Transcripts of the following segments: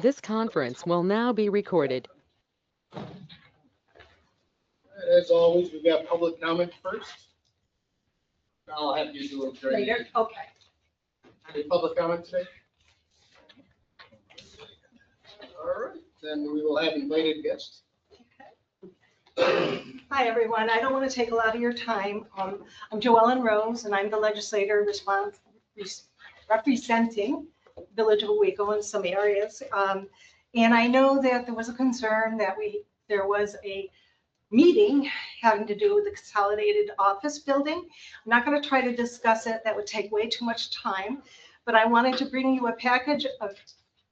This conference will now be recorded. As always, we've got public comment first. I'll have you do it during. Later, okay. Any public comment today? All right, then we will have invited guests. Hi, everyone. I don't want to take a lot of your time. I'm Joellen Rose, and I'm the legislator representing Village of Owego in some areas. And I know that there was a concern that there was a meeting having to do with the consolidated office building. I'm not going to try to discuss it. That would take way too much time. But I wanted to bring you a package of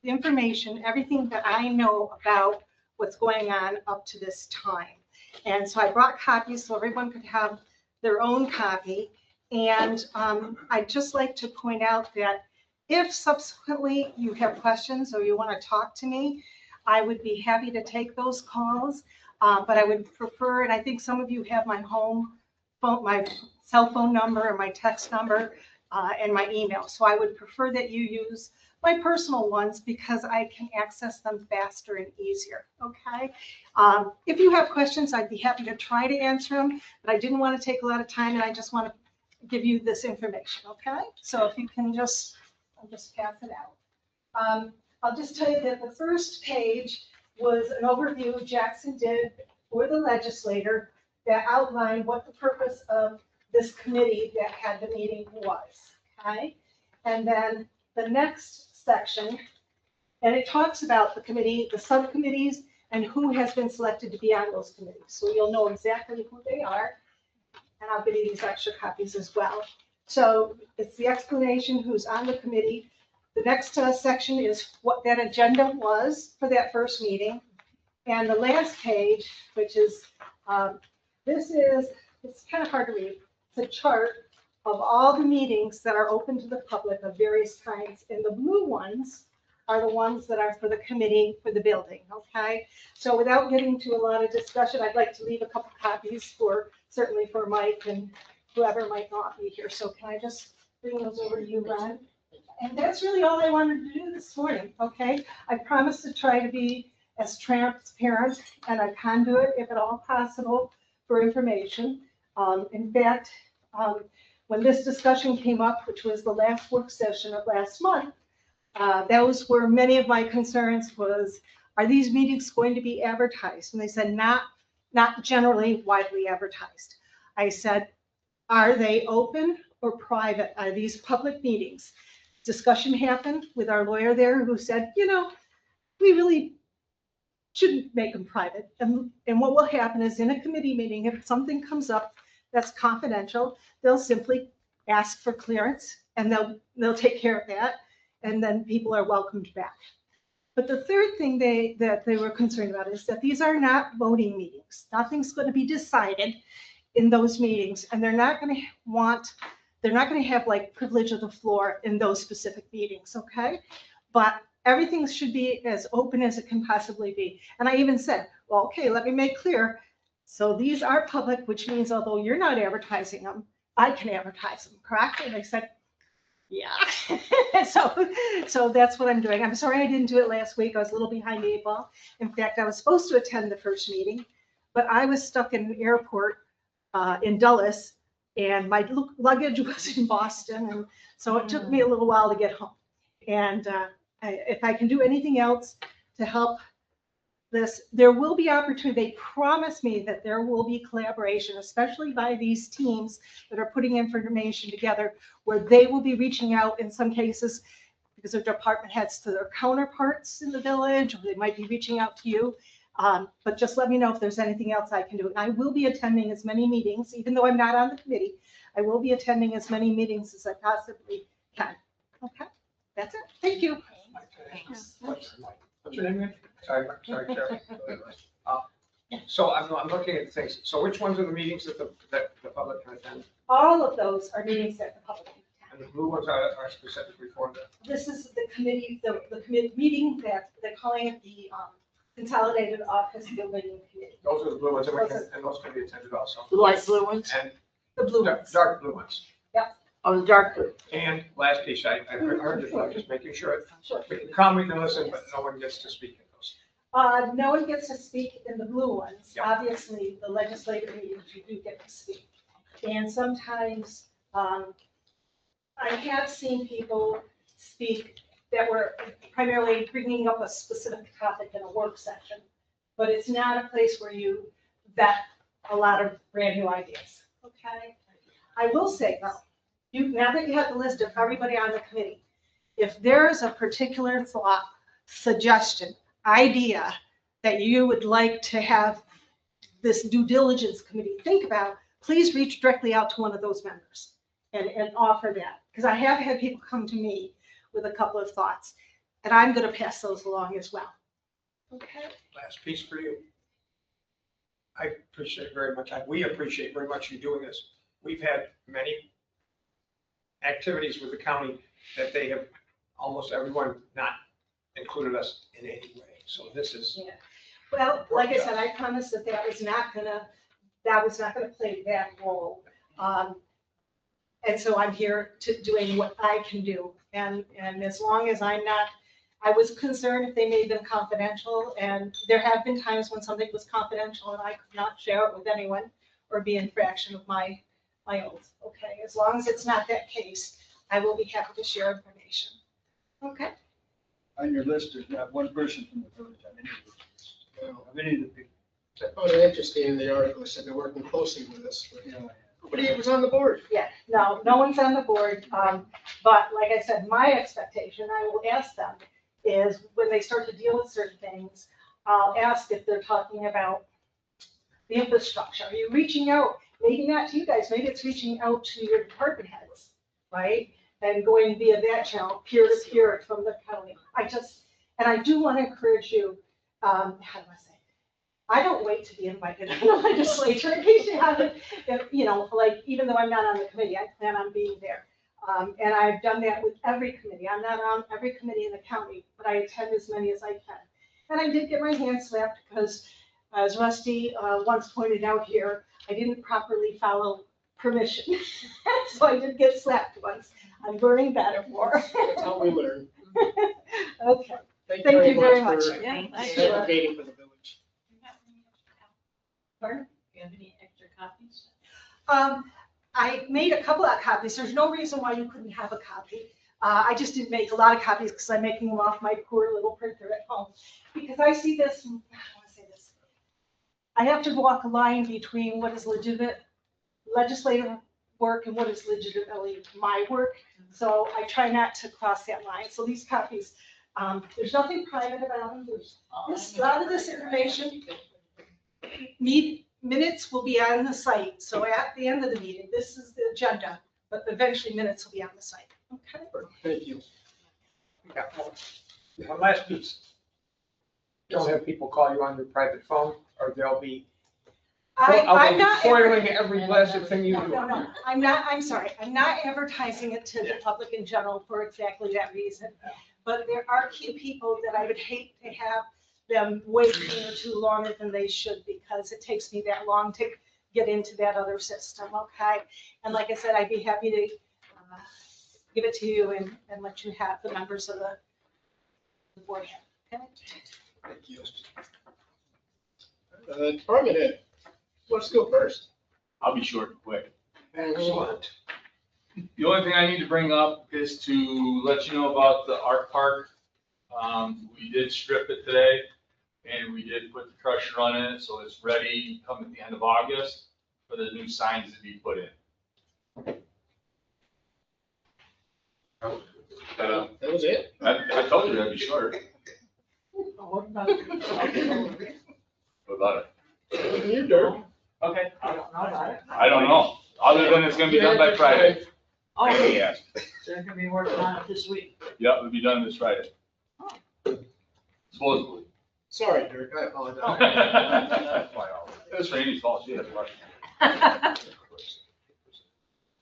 information, everything that I know about what's going on up to this time. And so I brought copies so everyone could have their own copy. And I'd just like to point out that if subsequently you have questions or you want to talk to me, I would be happy to take those calls. But I would prefer, and I think some of you have my home phone, my cell phone number and my text number and my email. So I would prefer that you use my personal ones because I can access them faster and easier, okay? If you have questions, I'd be happy to try to answer them, but I didn't want to take a lot of time and I just want to give you this information, okay? So if you can I'll just pass it out. I'll just tell you that the first page was an overview Jackson did for the legislator that outlined what the purpose of this committee that had the meeting was, okay? And then the next section, and it talks about the committee, the subcommittees, and who has been selected to be on those committees. So you'll know exactly who they are, and I'll give you these extra copies as well. So it's the explanation who's on the committee. The next section is what that agenda was for that first meeting. And the last page, which is, it's kind of hard to read. It's a chart of all the meetings that are open to the public of various kinds. And the blue ones are the ones that are for the committee for the building, okay? So without getting to a lot of discussion, I'd like to leave a couple copies certainly for Mike and whoever might not be here. So can I just bring those over to you, Ron? And that's really all I wanted to do this morning, okay? I promise to try to be as transparent and a conduit, if at all possible, for information. In fact, when this discussion came up, which was the last work session of last month, those were many of my concerns was, are these meetings going to be advertised? And they said, not generally widely advertised. I said, are they open or private? Are these public meetings? Discussion happened with our lawyer there who said, we really shouldn't make them private. And what will happen is in a committee meeting, if something comes up that's confidential, they'll simply ask for clearance and they'll take care of that. And then people are welcomed back. But the third thing that they were concerned about is that these are not voting meetings. Nothing's going to be decided in those meetings, and they're not going to have like privilege of the floor in those specific meetings, okay? But everything should be as open as it can possibly be. And I even said, well, okay, let me make clear. So these are public, which means although you're not advertising them, I can advertise them, correct? And they said, yeah. So that's what I'm doing. I'm sorry I didn't do it last week. I was a little behind the eight ball. In fact, I was supposed to attend the first meeting, but I was stuck in an airport in Dulles, and my luggage was in Boston, and so it took me a little while to get home. And if I can do anything else to help this, there will be opportunity. They promise me that there will be collaboration, especially by these teams that are putting information together, where they will be reaching out in some cases because their department heads to their counterparts in the village, or they might be reaching out to you. But just let me know if there's anything else I can do. And I will be attending as many meetings, even though I'm not on the committee. I will be attending as many meetings as I possibly can. Okay, that's it. Thank you. Thanks. What's your name again? Sorry, Chair. So I'm looking at things. So which ones are the meetings that the public can attend? All of those are meetings that the public can attend. And the blue ones are specifically for that? This is the committee, the committee meeting that they're calling it the Consolidated Office Building Committee. Those are the blue ones, and those can be attended also. The light blue ones? And The blue ones. dark blue ones. Yep. of the dark group. And last piece, I heard it, I'm just making sure. Sure. We can comment and listen, but no one gets to speak in those. No one gets to speak in the blue ones. Yeah. Obviously, the legislative meetings, you do get to speak. And sometimes, I have seen people speak that were primarily bringing up a specific topic in a work session. But it's not a place where you vet a lot of brand new ideas, okay? I will say though, now that you have the list of everybody on the committee, if there's a particular thought, suggestion, idea that you would like to have this due diligence committee think about, please reach directly out to one of those members and offer that. Because I have had people come to me with a couple of thoughts, and I'm going to pass those along as well. Okay? Last piece for you. I appreciate very much, we appreciate very much you doing this. We've had many activities with the county that they have, almost everyone not included us in any way. So this is. Yeah. Well, like I said, I promised that that was not gonna play that role. And so I'm here to doing what I can do. And as long as I'm not, I was concerned if they made them confidential, and there have been times when something was confidential and I could not share it with anyone or be infraction of my oath. Okay, as long as it's not that case, I will be happy to share information. Okay. On your list, there's not one person from the village on any of those. Of any of the people. I found it interesting in the article, it said they're working closely with us. You know, Nobody was on the board. Yeah, no one's on the board. But like I said, my expectation, I will ask them, is when they start to deal with certain things, I'll ask if they're talking about the infrastructure. Are you reaching out? Maybe not to you guys, maybe it's reaching out to your department heads, right? And going via that channel, peer to peer from the county. And I do want to encourage you, how do I say? I don't wait to be invited to the legislature in case you haven't, like, even though I'm not on the committee, I plan on being there. And I've done that with every committee. I'm not on every committee in the county, but I attend as many as I can. And I did get my hands slapped because, as Rusty once pointed out here, I didn't properly follow permission. So I did get slapped once. I'm learning better more. That's how we learn. Okay. Thank Thank you very much. for Yeah, thank you. advocating for the village. Pardon? Do you have any extra copies? I made a couple of copies. There's no reason why you couldn't have a copy. I just didn't make a lot of copies because I'm making them off my poor little printer at home. Because I see this, I want to say this. I have to walk a line between what is legitimate legislative work and what is legitimately my work. So I try not to cross that line. So these copies, there's nothing private about them. There's a lot of this information. Minutes will be on the site. So at the end of the meeting, this is the agenda, but eventually minutes will be on the site. Okay. Thank you. Yeah, one last piece. Don't have people call you on your private phone, or they'll be I'm not. foiling every blessed thing you do. No, I'm not, I'm sorry, I'm not advertising it to the public in general for exactly that reason. But there are key people that I would hate to have them wait a too longer than they should, because it takes me that long to get into that other system, okay? And like I said, I'd be happy to give it to you and let you have the members of the board have, okay? Thank you. Department head, let's go first. I'll be short and quick. Excellent. The only thing I need to bring up is to let you know about the art park. We did strip it today, and we did put the crusher on it, so it's ready come at the end of August for the new signs to be put in. That was it? I told you that'd be short. What about it? What about it? You're dirt. Okay. I don't know about it. I don't know, other than it's gonna be done by Friday. Oh, Yes. so they're gonna be working on it this week. Yep, it'll be done this Friday. Supposedly. Sorry, Dirk, I apologize. It was Randy's fault, she had to rush.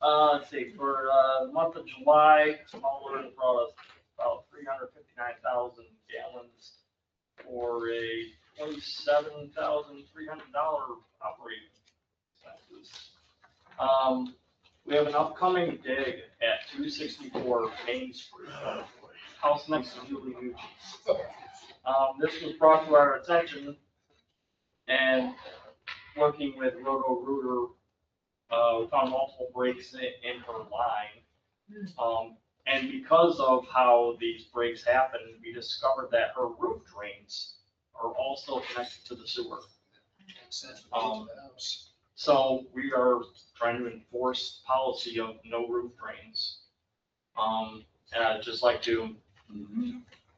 Let's see, for the month of July, small order brought us about 359,000 gallons for a $27,300 operating expenses. We have an upcoming dig at 264 Main Street, house next to Julie Nucci's. This was brought to our attention, and working with Roto-Rooter, we found multiple breaks in her line. And because of how these breaks happen, we discovered that her roof drains are all still connected to the sewer. So we are trying to enforce policy of no roof drains. And I'd just like to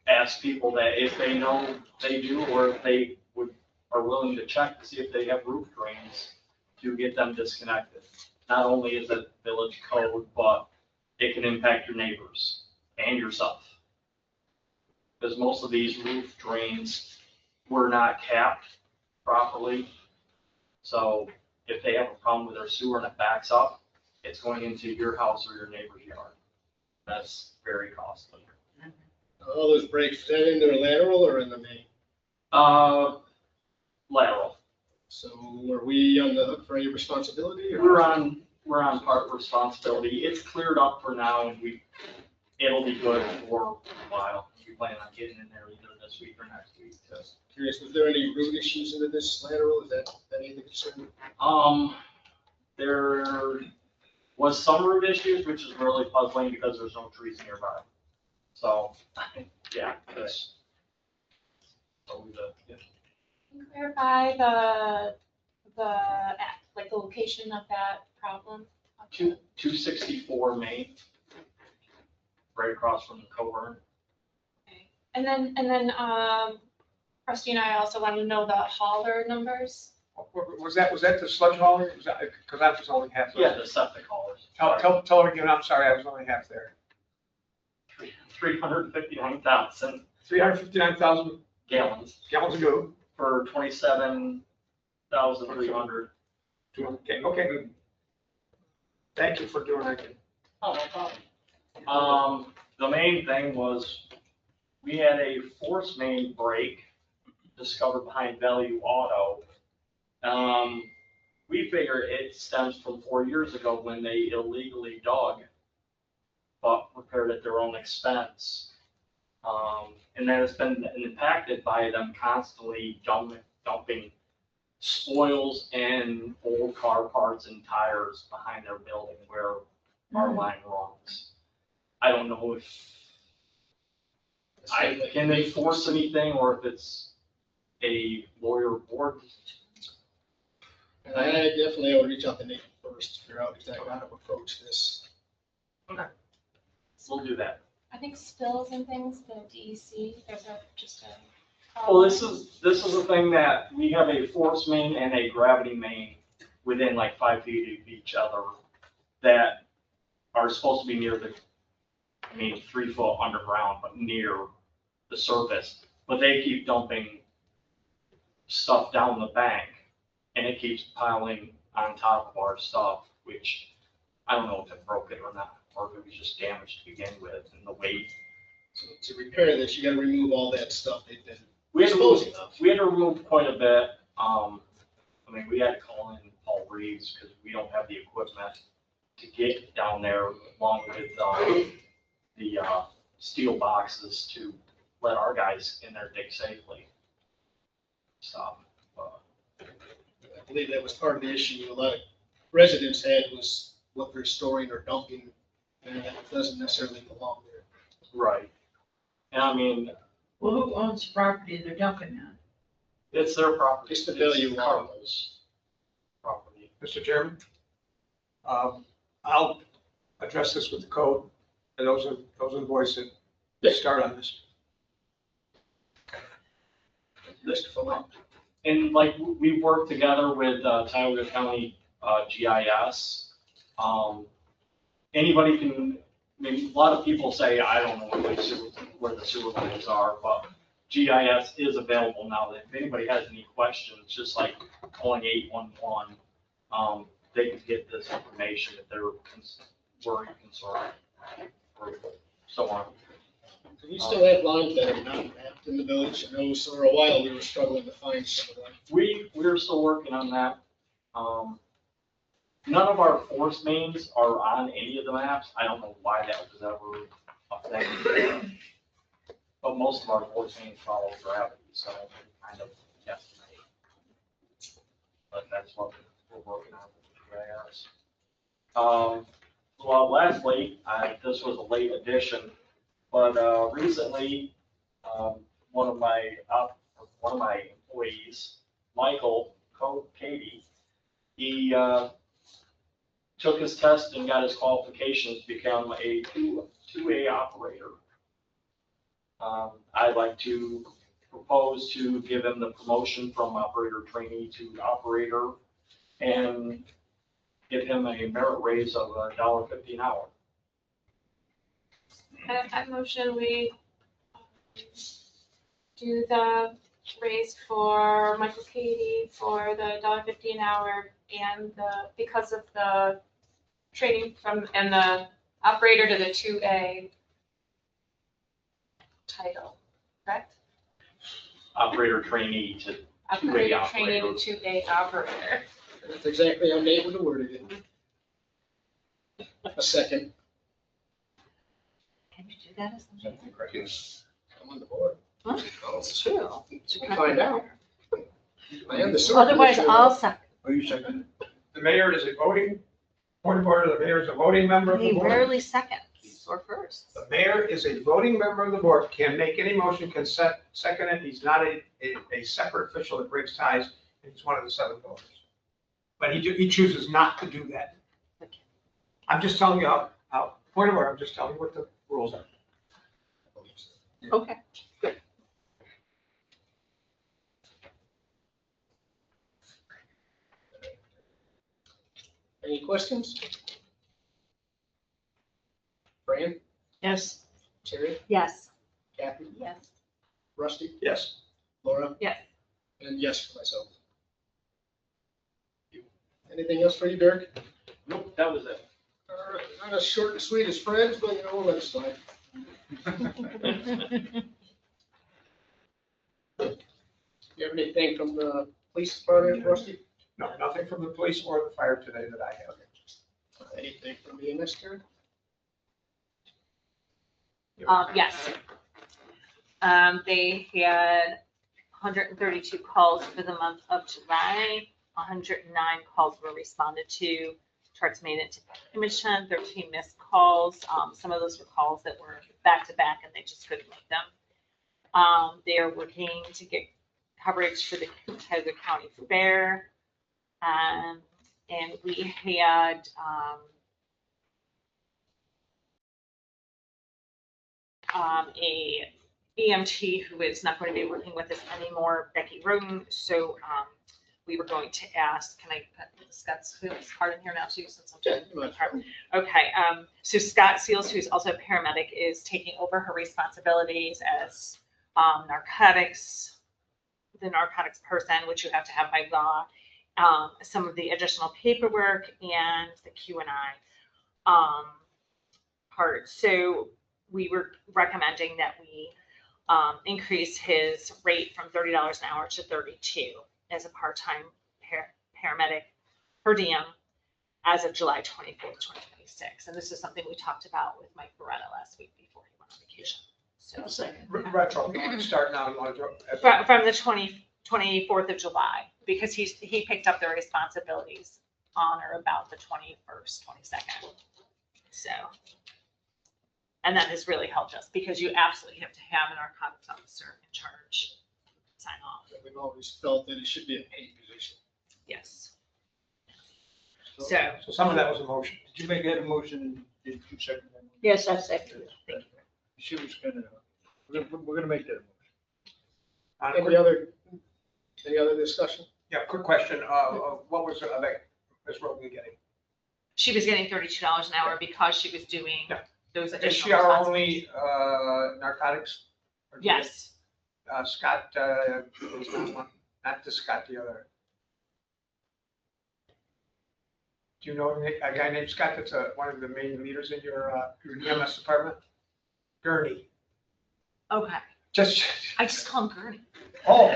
ask people that if they know they do, or if they are willing to check to see if they have roof drains, to get them disconnected. Not only is it village code, but it can impact your neighbors and yourself. Because most of these roof drains were not capped properly. So if they have a problem with their sewer and it backs up, it's going into your house or your neighbor's yard. That's very costly. All those breaks, is that in their lateral or in the main? Lateral. So are we on the hook for any responsibility? Or? We're on part responsibility. It's cleared up for now, and it'll be good for a while. We plan on getting in there either this week or next week. Curious, was there any root issues into this lateral? Is that anything concerning? There was some root issues, which is really puzzling because there's no trees nearby. So, yeah, that's. Can you clarify like the location of that problem? 264 Main, right across from the Coburn. Okay. And then, Rusty and I also wanted to know the hauler numbers. Was that the sludge hauler? Because I was only half there. Yeah, the septic haulers. Tell her again, I'm sorry, I was only half there. 359,000 359,000 gallons gallons of goo. for 27,300. Okay, good. Thank you for doing that. Oh, no problem. The main thing was we had a force main break discovered behind Value Auto. We figure it stems from 4 years ago when they illegally dug, but repaired at their own expense. And that has been impacted by them constantly dumping spoils and old car parts and tires behind their building where our line runs. I don't know if can they force anything or if it's a lawyer board. I definitely would reach out to Nate first to figure out exactly how to approach this. We'll do that. I think spills and things, the DEC, there's just a. Well, this is a thing that we have a force main and a gravity main within like 5 feet of each other that are supposed to be near 3 foot underground, but near the surface. But they keep dumping stuff down the bank and it keeps piling on top of our stuff, which I don't know if it broke it or not, or if it was just damaged to begin with and the weight. So to repair this, you gotta remove all that stuff they've been We had disposing of. We had to remove quite a bit. We had to call in Paul Reeves because we don't have the equipment to get down there along with the steel boxes to let our guys in there dig safely. So, I believe that was part of the issue a lot of residents had was what they're storing or dumping, and that doesn't necessarily belong there. right. And Well, who owns the property they're dumping on? it's their property. It's the Value It's Auto. Cardinal's property. Mr. Chairman, I'll address this with the code, and those are the boys that start on this. Mr. Fuller. And like, we work together with Tioga County GIS. Anybody can, a lot of people say, I don't know where the sewer lines are, but GIS is available now. If anybody has any questions, just like calling 811, they can get this information if they're worried, concerned, or so on. Do we still have lines that are not mapped in the village? I know for a while we were struggling to find some of them. We're still working on that. None of our force mains are on any of the maps. I don't know why that was ever a thing. But most of our force mains follow gravity, so we kind of guesstimate. But that's what we're working on with the GIS. Well, lastly, this was a late addition, but recently, one of my employees, Michael Katie, he took his test and got his qualifications to become a 2A operator. I'd like to propose to give him the promotion from operator trainee to operator and give him a merit raise of $1.50 an hour. I motion we do the raise for Michael Katie for the $1.50 an hour and because of the training and the operator to the 2A title, correct? Operator trainee to 2A Operator trainee operator. to 2A operator. That's exactly how Nate would have worded it. A second. Can you do that as a mayor? I'm on the board. Huh? Oh, It's true. we'll find out. I am the sewer Otherwise, commissioner. I'll second. Are you second? The mayor is a voting, point of order, the mayor is a voting member of the He board. rarely seconds or firsts. The mayor is a voting member of the board, can make any motion, can second it. He's not a separate official that breaks ties. He's one of the 7 voters. But he chooses not to do that. I'm just telling you how, point of order, I'm just telling you what the rules are. Okay. Any questions? Fran, Yes. Terry, Yes. Kathy, Yes. Rusty, Yes. Laura? Yes. And yes for myself. Anything else for you, Derek? Nope, that was it. All right, not as short and sweet as friends, but you know, we'll let it slide. You have anything from the police department, Rusty? No, nothing from the police or the fire today that I have. Anything from the EMS, Terry? Yes. They had 132 calls for the month of July. 109 calls were responded to. Charts made it to commission, 13 missed calls. Some of those were calls that were back to back and they just couldn't make them. They are working to get coverage for the Cuyahoga County Fair. And we had, a EMT who is not going to be working with us anymore, Becky Roden. So we were going to ask, can I put Scott's card in here now too, since I'm doing the part? Okay, so Scott Seals, who's also a paramedic, is taking over her responsibilities as narcotics, the narcotics person, which you have to have by law, some of the additional paperwork and the Q&I part. So we were recommending that we increase his rate from $30 an hour to $32 as a part-time paramedic per diem as of July 24th, 2026. And this is something we talked about with Mike Beretta last week before he went on vacation. So Retro, you want to start now? You want to from the 24th of July, because he picked up the responsibilities on or about the 21st, 22nd. So, and that has really helped us because you absolutely have to have a narcotics officer in charge, sign off. We've always felt that it should be a paid position. Yes. So, So some of that was a motion. Did you make that a motion? Did you second that? motion? Yes, I second it. She was gonna, we're gonna make that a motion. Any other discussion? Yeah, quick question. What was Ms. Rogan getting? she was getting $32 an hour because she was doing Yeah. those Is additional she our responsibilities. only narcotics? Or do we- Yes. Scott was not one, not the Scott, the other. Do you know a guy named Scott that's one of the main leaders in your EMS department? Gurney. Okay. Just, I just call him Gurney. oh.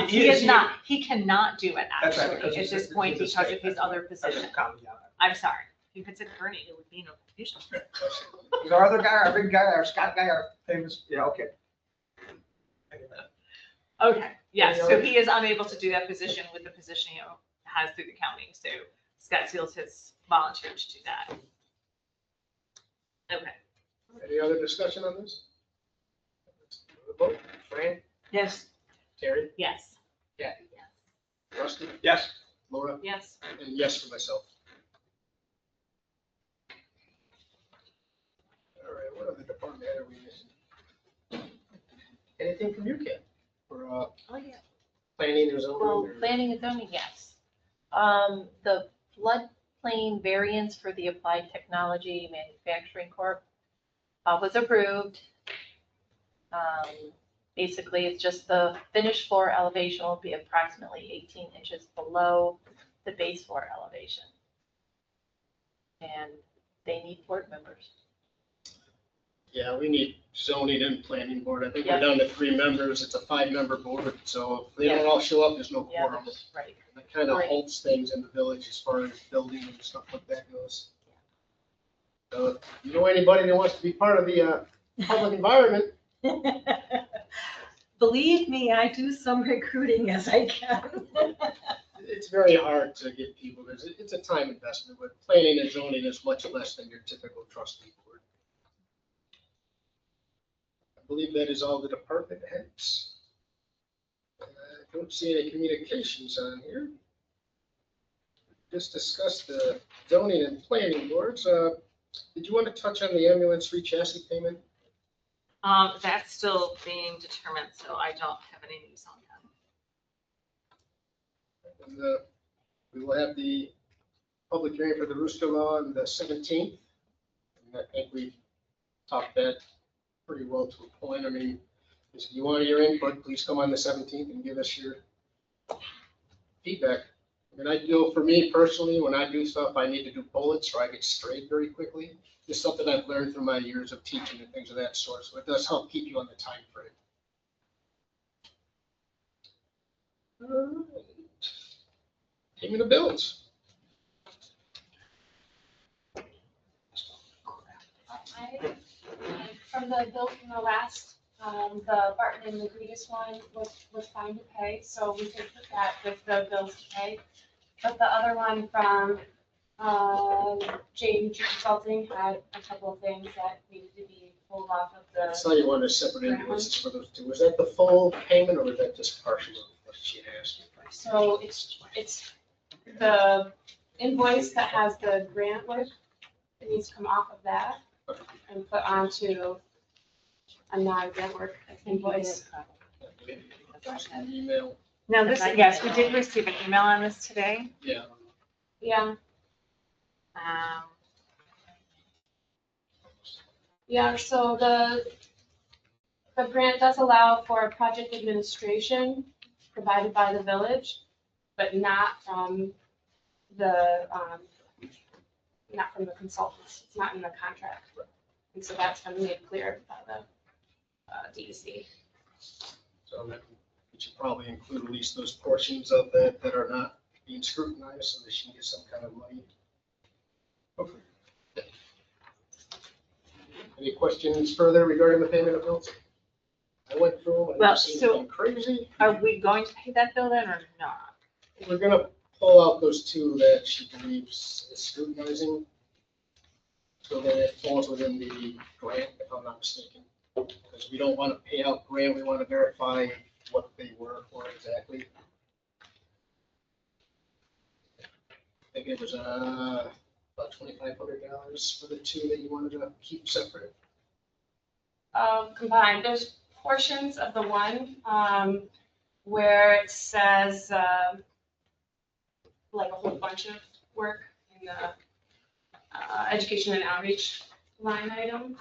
He is not, he cannot do it That's right, actually because at it's this a- point it's a because state. of his other That's position. a common, yeah. I'm sorry. If it's attorney, it would be no confusion. Is our other guy, our big guy, our Scott guy, our famous, yeah, okay. Okay, yes, Any so other- he is unable to do that position with the position he has through the county, so Scott Seals has volunteered to do that. Okay. Any other discussion on this? Vote. Fran, Yes. Terry, Yes. Kathy, Rusty, Yes, Laura, Yes. and yes for myself. All right, what other department head are we missing? Anything from you, Ken? For Oh, yeah. planning or zoning? Well, or- planning and zoning, yes. The floodplain variance for the Applied Technology Manufacturing Corp. Was approved. Basically, it's just the finished floor elevation will be approximately 18 inches below the base floor elevation. And they need board members. Yeah, we need zoning and planning board. I think we're Yep. down to 3 members. It's a 5-member board, so if they don't all show up, there's no Yeah, quorum. that's right. That kind of Right. halts things in the village as far as building and stuff like that goes. So if you know anybody that wants to be part of the public environment, Believe me, I do some recruiting as I can. it's very hard to get people. It's a time investment, but planning and zoning is much less than your typical trustee board. I believe that is all the department heads. I don't see any communications on here. Just discussed the zoning and planning boards. Did you want to touch on the ambulance free chassis payment? That's still being determined, so I don't have any news on that. And, we will have the public hearing for the rooster law on the 17th. And I think we talked that pretty well to a point. I mean, if you want your input, please come on the 17th and give us your feedback. I mean, I do, for me personally, when I do stuff, I need to do bullets or I get straight very quickly. It's something I've learned through my years of teaching and things of that sort, so it does help keep you on the time frame. All right. Payment of bills. From the bill from the last, the Barton and the Regis one was fine to pay, so we could put that with the bills to pay. But the other one from, J&J Consulting had a couple of things that needed to be pulled off of I the, saw you wanted separate invoices for those two. Was that the full payment or was that just partial of what she asked? so it's the invoice that has the grant work, it needs to come off of that and put onto a non-grant work invoice. An email, Now, this, yes, we did receive an email on this today. yeah. Yeah, Um, yeah, so the grant does allow for project administration provided by the village, but not from not from the consultants. It's not in the contract. And so that's been made clear by the DEC. So that we should probably include at least those portions of that that are not being scrutinized so that she can get some kind of money. Okay. Any questions further regarding the payment of bills? I went through, I Well, didn't see so- anything crazy. Are we going to pay that bill then or not? We're gonna pull out those two that she believes is scrutinizing. So that it falls within the grant, if I'm not mistaken. Because we don't want to pay out grant, we want to verify what they were for exactly. I think it was about $2,500 for the two that you wanted to keep separate. Combined, there's portions of the one, where it says, like a whole bunch of work in the, education and outreach line item.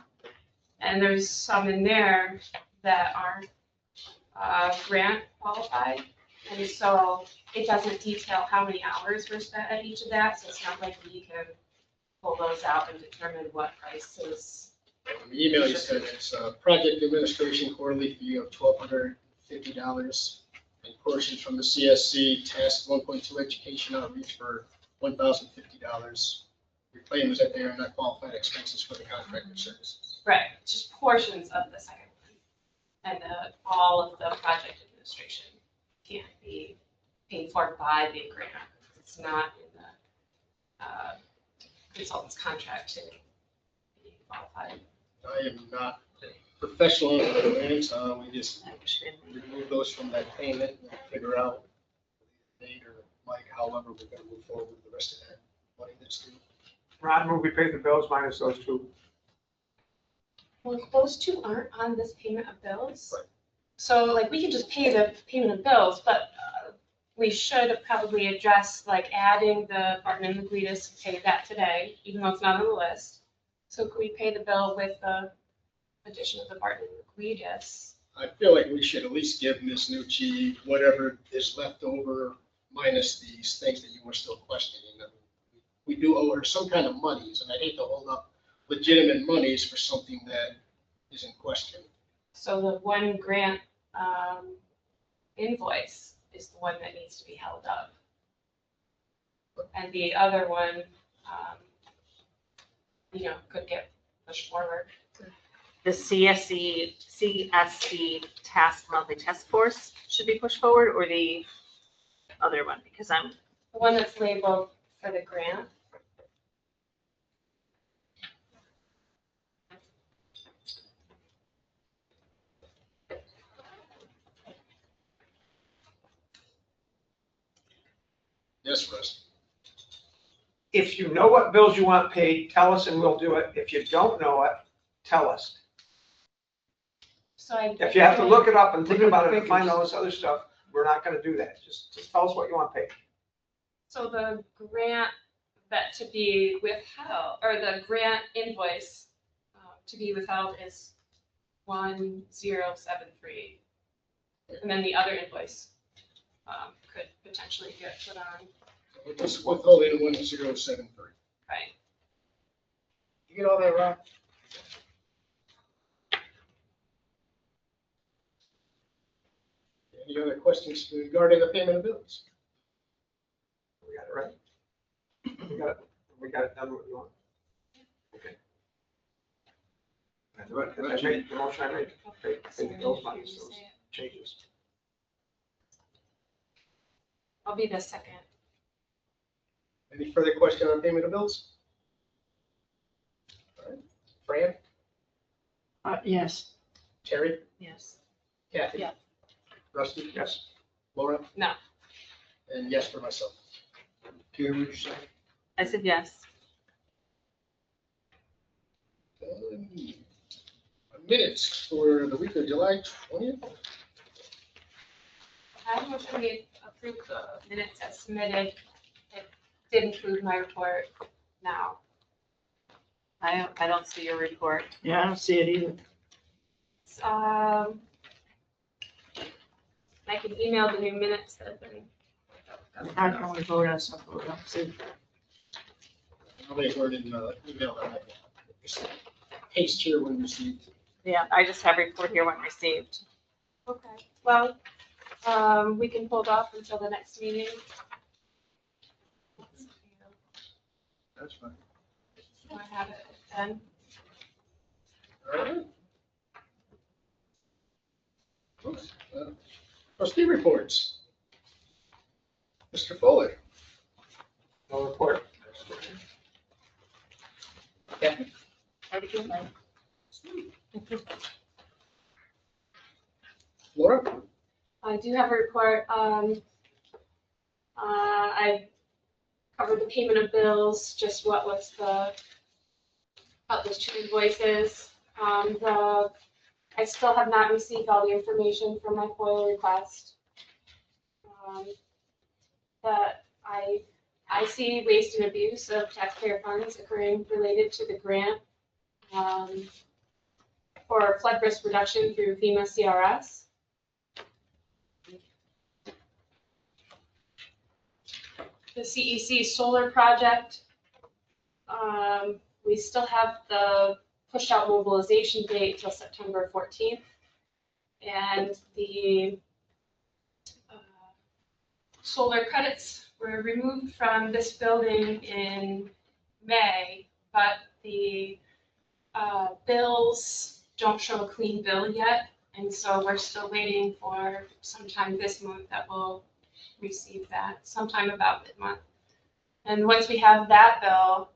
And there's some in there that aren't, grant qualified. And so it doesn't detail how many hours were spent at each of that, so it's not like we can pull those out and determine what prices. In the email you said it's project administration quarterly fee of $1,250. and portions from the CSC Task 1.2 Education Outreach for $1,050. Your claim is that they are not qualified expenses for the contracted services. Right, just portions of the second one. And all of the project administration can't be paid for by the grant. It's not in the consultant's contract to be qualified. I am not a professional in the grants. We just remove those from that payment and figure out Nate or Mike, however, we're going to move forward with the rest of that money that's due. Ron, move we pay the bills minus those two. Well, those two aren't on this payment of bills. Right. So like we can just pay the payment of bills, but we should probably address like adding the Barton and the Guidas, pay that today, even though it's not on the list. So could we pay the bill with the addition of the Barton and the Guidas? I feel like we should at least give Ms. Nucci whatever is left over minus these things that you were still questioning. We do owe her some kind of monies, and I hate to hold up legitimate monies for something that is in question. So the one grant invoice is the one that needs to be held up. And the other one, could get pushed forward. The CSC task monthly task force should be pushed forward, or the other one, because I'm, The one that's labeled for the grant. Yes, Russ. If you know what bills you want paid, tell us and we'll do it. If you don't know it, tell us. So If you have to look it up and think about it and find all this other stuff, we're not gonna do that. Just tell us what you want paid. So the grant that to be withheld, or the grant invoice to be withheld is 1073. And then the other invoice could potentially get put on, It's withholding 1073. right? You get all that right? Any other questions regarding the payment of bills? We got it right? We got it done what you want. Okay. The motion I made, pay the bills minus those changes. I'll be the second. Any further question on payment of bills? All right. Fran? Yes. Terry? yes. Kathy? Yeah. Rusty? Yes. Laura? No. And yes for myself. Terry, what you say? I said yes. Minutes for the week of July 20th. I motion we approve the minutes as submitted. It did include my report now. I don't see your report. Yeah, I don't see it either. I can email the new minutes that have been. I can only vote on something. I don't see. They were in email that I just paste here when received. Yeah, I just have report here when received. Okay, well, we can hold off until the next meeting. That's fine. I have it then. All right. Trustee reports. Mr. Fuller. No report. Kathy. Laura. I do have a report. I covered the payment of bills, just what was about those two invoices. I still have not received all the information from my FOIL request. That I see waste and abuse of taxpayer funds occurring related to the grant for flood risk reduction through FEMA CRS. The CEC solar project, we still have the pushed out mobilization date till September 14th. And the solar credits were removed from this building in May, but the bills don't show a clean bill yet. And so we're still waiting for sometime this month that we'll receive that, sometime about mid-month. And once we have that bill,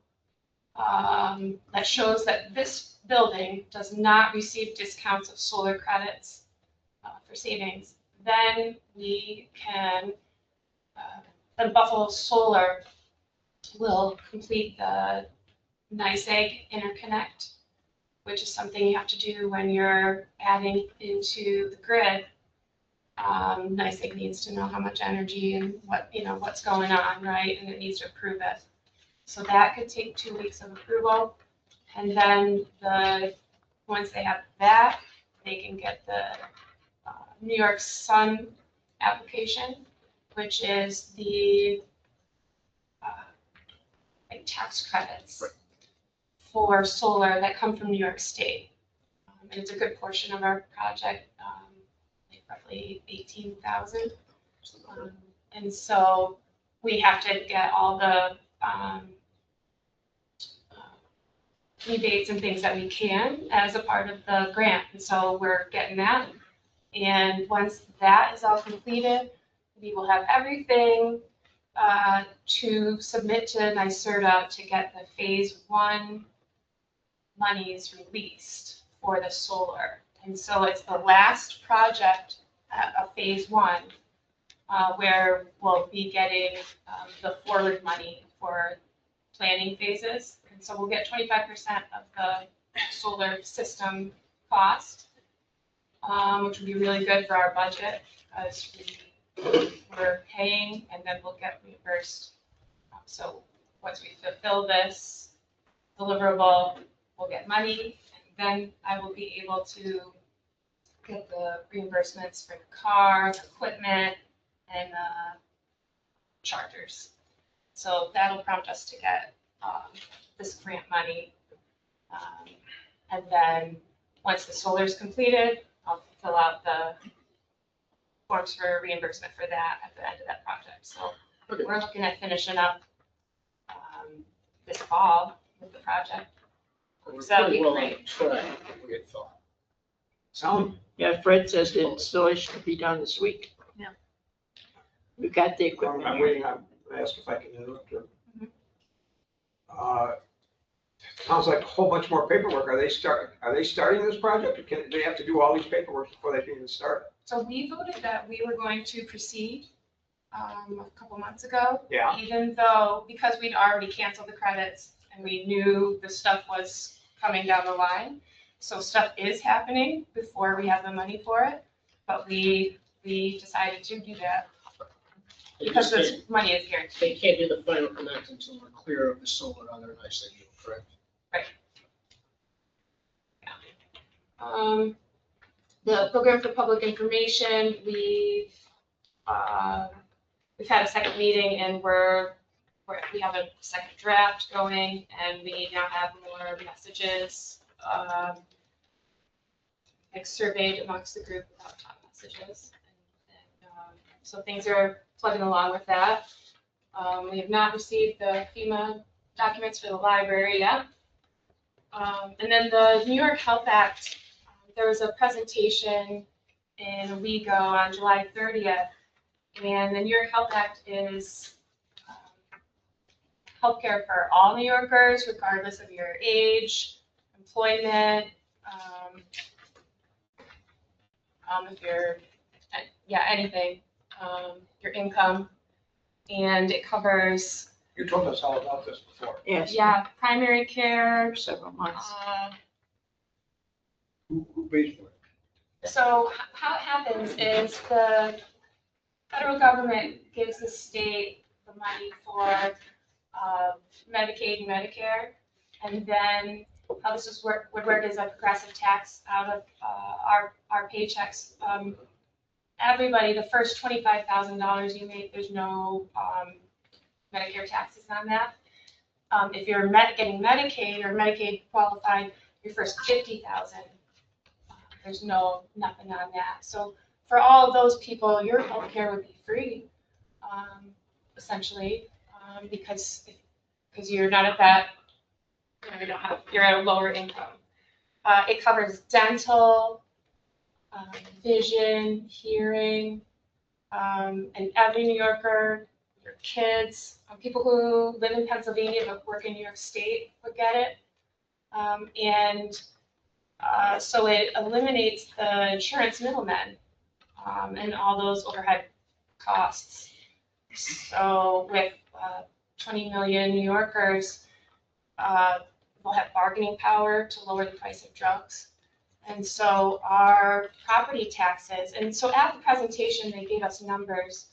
that shows that this building does not receive discounts of solar credits for savings, then we can, then Buffalo Solar will complete the NYSEG interconnect, which is something you have to do when you're adding into the grid. NYSEG needs to know how much energy and what, what's going on, right? And it needs to approve it. So that could take 2 weeks of approval. And then once they have that, they can get the New York Sun application, which is the like tax credits for solar that come from New York State. And it's a good portion of our project, like roughly 18,000. And so we have to get all the rebates and things that we can as a part of the grant. And so we're getting that. And once that is all completed, we will have everything to submit to NYSERDA to get the phase 1 monies released for the solar. And so it's the last project of phase 1 where we'll be getting the forward money for planning phases. And so we'll get 25% of the solar system cost, which would be really good for our budget because we're paying and then we'll get reimbursed. So once we fulfill this deliverable, we'll get money, and then I will be able to get the reimbursements for the car, equipment, and chargers. So that'll prompt us to get this grant money. And then once the solar is completed, I'll fill out the forms for reimbursement for that at the end of that project. So we're looking at finishing up this fall with the project. We're So that'll pretty be well on great. track, we had thought. Sound, Yeah, Fred says the installation will be done this week. Yeah. We got the equipment. I'm waiting, I'm gonna ask if I can interrupt her. Sounds like a whole bunch more paperwork. Are they starting this project, or do they have to do all these paperwork before they can even start? So we voted that we were going to proceed a couple months ago. Yeah. Even though, because we'd already canceled the credits and we knew the stuff was coming down the line. So stuff is happening before we have the money for it, but we decided to do that They because just this money is guaranteed. They can't do the final connect until we're clear of the solar on their NYSEG deal, correct? The program for public information, we've had a second meeting and we have a second draft going, and we now have more messages like surveyed amongst the group about top messages. So things are plugging along with that. We have not received the FEMA documents for the library yet. And then the New York Health Act, there was a presentation in Owego on July 30th, and the New York Health Act is healthcare for all New Yorkers, regardless of your age, employment, if you're, anything, your income, and it covers, You told us all about this before. Yes. primary care, For several months. Who pays for it? So how it happens is the federal government gives the state the money for Medicaid and Medicare, and then how this would work is a progressive tax out of our paychecks. Everybody, the first $25,000 you make, there's no Medicare taxes on that. If you're getting Medicaid or Medicaid qualified, your first $50,000, there's nothing on that. So for all of those people, your healthcare would be free. essentially, because you're not at that, you're at a lower income. It covers dental, vision, hearing, and every New Yorker, your kids, people who live in Pennsylvania but work in New York State would get it. So it eliminates the insurance middlemen and all those overhead costs. So with 20 million New Yorkers, we'll have bargaining power to lower the price of drugs. And so our property taxes, and so at the presentation, they gave us numbers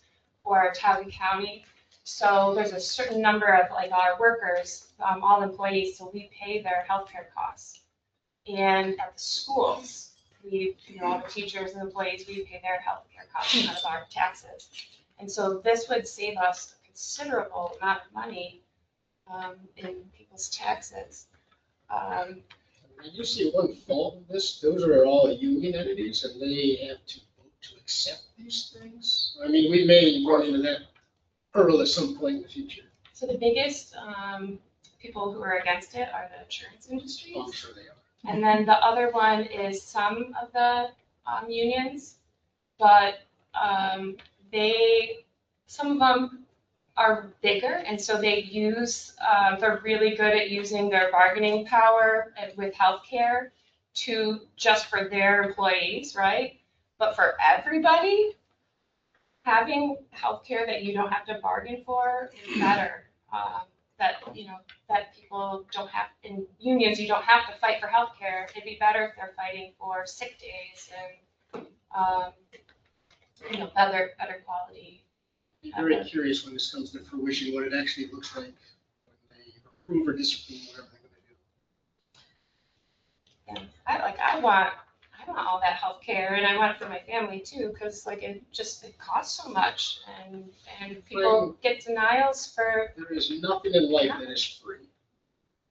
for Tioga County. So there's a certain number of like our workers, all employees, so we pay their healthcare costs. And at the schools, all the teachers and employees, we pay their healthcare costs out of our taxes. And so this would save us a considerable amount of money in people's taxes. I do see one fault in this. Those are all union entities and they have to vote to accept these things. I mean, we may run into that hurdle at some point in the future. So the biggest people who are against it are the insurance industries. I'm sure they are. And then the other one is some of the unions, but some of them are bigger, and so they're really good at using their bargaining power with healthcare just for their employees, right? But for everybody, having healthcare that you don't have to bargain for is better. That people don't have, in unions, you don't have to fight for healthcare. It'd be better if they're fighting for sick days and better quality. I'm very curious when this comes to fruition, what it actually looks like when they approve or disapprove whatever they're gonna do. Yeah, I want all that healthcare, and I want it for my family too, because it costs so much, and people get denials for. There is nothing in life that is free.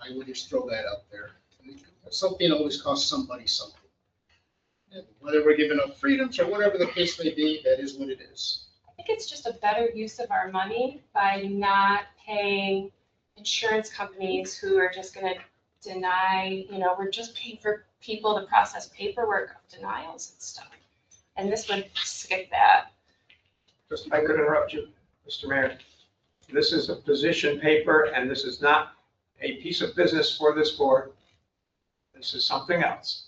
I would just throw that out there. Something always costs somebody something. And whether we're giving up freedoms or whatever the case may be, that is what it is. I think it's just a better use of our money by not paying insurance companies who are just going to deny, we're just paying for people to process paperwork of denials and stuff. And this would skip that. Just if I could interrupt you, Mr. Mayor. This is a position paper and this is not a piece of business for this board. This is something else.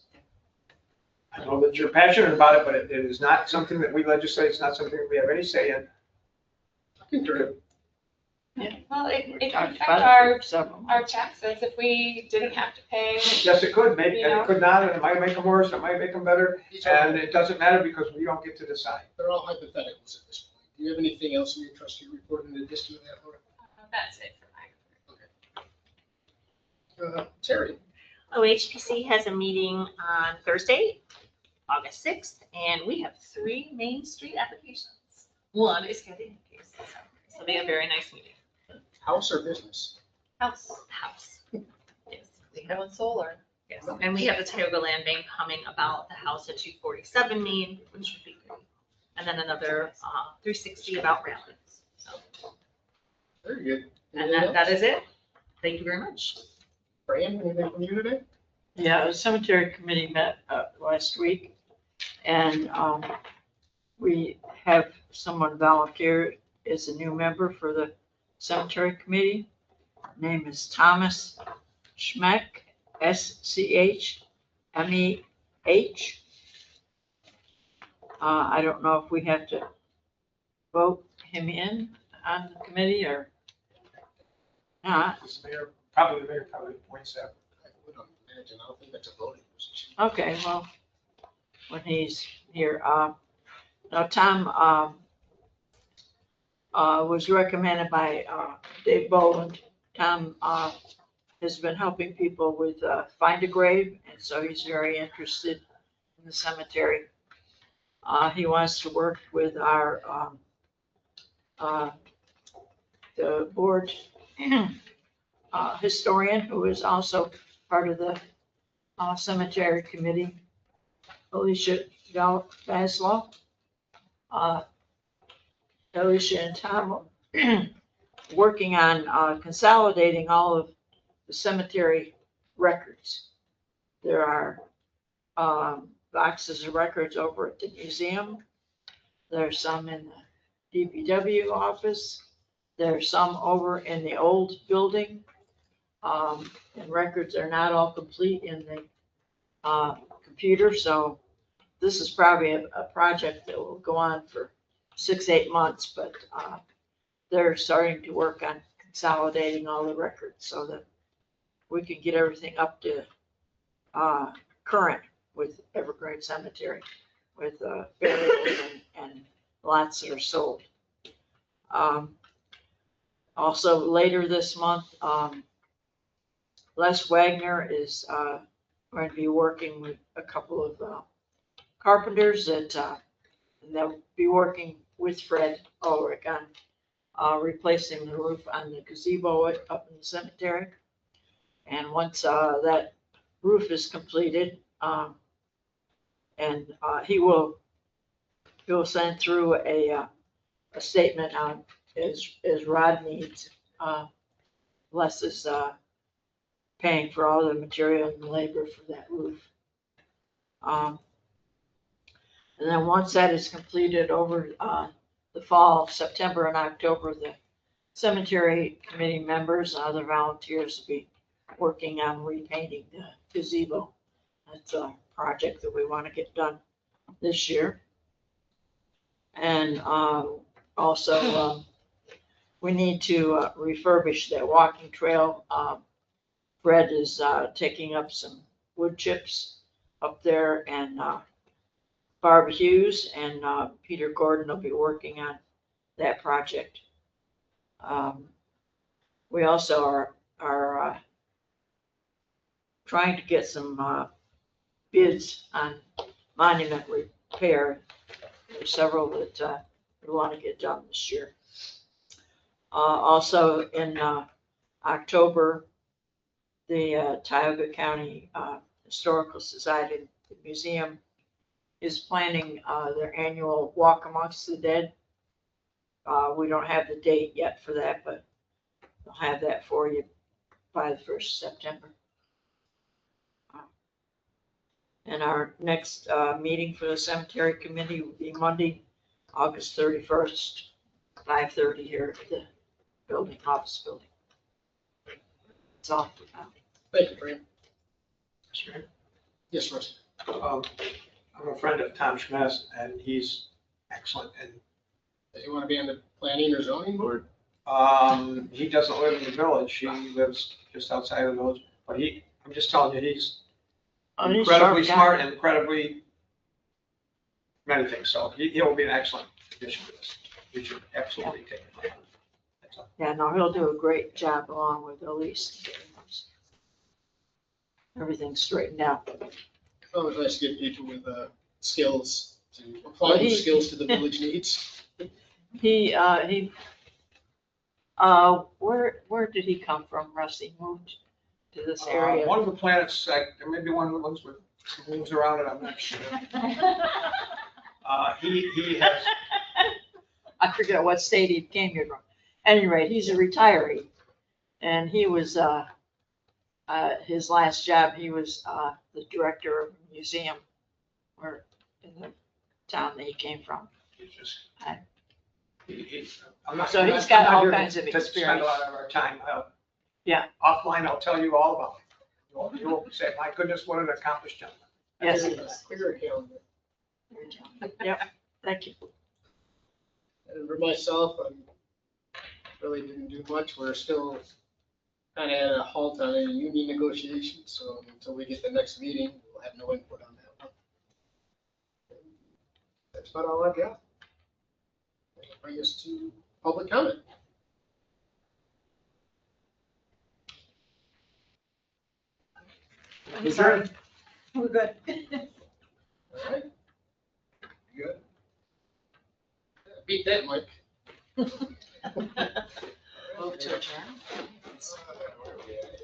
I know that you're passionate about it, but it is not something that we legislate. It's not something that we have any say in. Well, it could Talked affect about it for several our months. taxes if we didn't have to pay. Yes, it could, maybe, and it could not, and it might make them worse, it might make them better, and it doesn't matter because we don't get to decide. They're all hypotheticals at this point. Do you have anything else in your trustee report in addition to that, Laura? That's it for my. Terry? OHPC has a meeting on Thursday, August 6th, and we have 3 Main Street applications. One is getting a case, so it'll be a very nice meeting. House or business? House. Yes, we have one solar. Yes, and we have the Tioga Land Bank coming about the house at 247 Main, which would be great. And then another 360 about Rapids. So, Very good. and that is it. Thank you very much. Fran, anything from you today? Yeah, the cemetery committee met last week, and we have someone volunteer as a new member for the cemetery committee. Name is Thomas Schmeck, SCHMEH. I don't know if we have to vote him in on the committee or not. The mayor probably appoints that. I would imagine, I don't think that's a voting position. Okay, well, when he's here, now Tom, was recommended by, Dave Boland. Tom, has been helping people with, Find a Grave, and so he's very interested in the cemetery. He wants to work with our, the board historian, who is also part of the cemetery committee, Alicia Baslow. Alicia and Tom working on consolidating all of the cemetery records. There are boxes of records over at the museum. There's some in the DPW office. There's some over in the old building. And records are not all complete in the computer, so this is probably a project that will go on for 6-8 months, but they're starting to work on consolidating all the records so that we can get everything up to current with Evergreen Cemetery, with burials and lots that are sold. Also, later this month, Les Wagner is going to be working with a couple of carpenters that and they'll be working with Fred Ulrich on replacing the roof on the gazebo up in the cemetery. And once that roof is completed, and he'll send through a statement on as Rod needs. Les is paying for all the material and labor for that roof. And then once that is completed over the fall, September and October, the cemetery committee members and other volunteers will be working on repainting the gazebo. That's a project that we want to get done this year. And also, we need to refurbish that walking trail. Fred is taking up some wood chips up there and barbecues, and Peter Gordon will be working on that project. We also are trying to get some bids on monument repair. There's several that we want to get done this year. Also in October, the Tioga County Historical Society Museum is planning their annual Walk Amongst the Dead. We don't have the date yet for that, but they'll have that for you by the 1st of September. And our next meeting for the cemetery committee will be Monday, August 31st, 5:30 here at the building, office building. That's all for now. Thank you, Fran. Sure. Yes, Russ. I'm a friend of Tom Schmidt, and he's excellent. And You want to be on the planning or zoning board? he doesn't live in the village. He lives just outside of the village. But I'm just telling you, he's incredibly smart and incredibly many things. So he'll be an excellent addition to this. We should absolutely take him on. Yeah, no, he'll do a great job along with Elise. Everything's straightened out. Oh, it's nice to get people with skills to apply those skills to the village needs. Where did he come from, Russ? He moved to this area. One of the planets, maybe one of the ones with moves around it, I'm not sure. He has. I forget what state he came here from. At any rate, he's a retiree, and he was his last job. He was the director of a museum, or in the town that he came from. So he's got all kinds of experience. Spend a lot of our time. Yeah. Offline, I'll tell you all about it. You'll say, my goodness, what an accomplished gentleman. Yes, he is. Clear calendar. Yep, thank you. And for myself, I really didn't do much. We're still kind of at a halt on any union negotiations, so until we get the next meeting, we'll have no input on that one. That's about all I've got. That'll bring us to public comment. I'm sorry. We're good. All right. Good. Beat that, Mike. Move to adjourn. Where are we at?